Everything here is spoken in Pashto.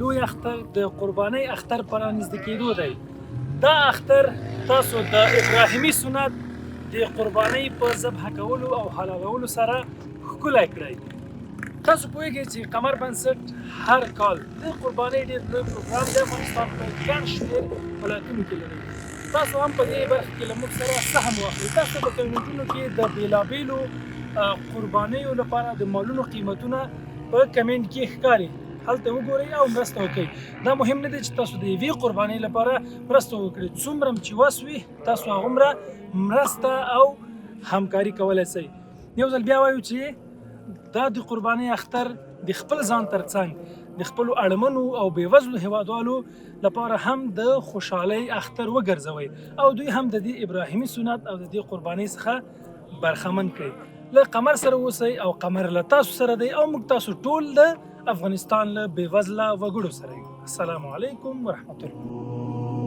لوی اختر د قربانۍ اختر په رانږدې کېدو دی. دا اختر تاسو د ابراهیمي سنت د قربانۍ په ذبح کولو او حلالولو سره ښکلی کړئ. تاسو پوهیږئ چې قمر بنسټ هر کال د قربانۍ ډېر لوی پروګرام د افغانستان په ګڼ شمېر ولایتونو کې لري. تاسو هم په دې برخه کې له موږ سره سهم واخلئ. تاسو په کمنټونو کې د بېلابېلو قربانیو لپاره د مالونو قیمتونه په کمنټ کې ښکاري، هلته وګورئ او مرسته وکړئ. دا مهم نه دی چې تاسو د یوې قربانۍ لپاره مرسته وکړئ، څومره چې وس وي تاسو هغومره مرسته او همکاري کولی شئ. یو ځل بیا وایو چې دا د قربانۍ اختر د خپل ځان ترڅنګ د خپلو اړمنو او بېوزلو هیوادوالو لپاره هم د خوشحالۍ اختر وګرځوئ او دوی هم د دې ابراهیمي سنت او د دې قربانۍ څخه برخمن کړئ. له قمر سره اوسئ او قمر له تاسو سره دی او موږ تاسو ټول د افغانستان له بېوزله وګړو سره یو. السلام علیکم ورحمة الله.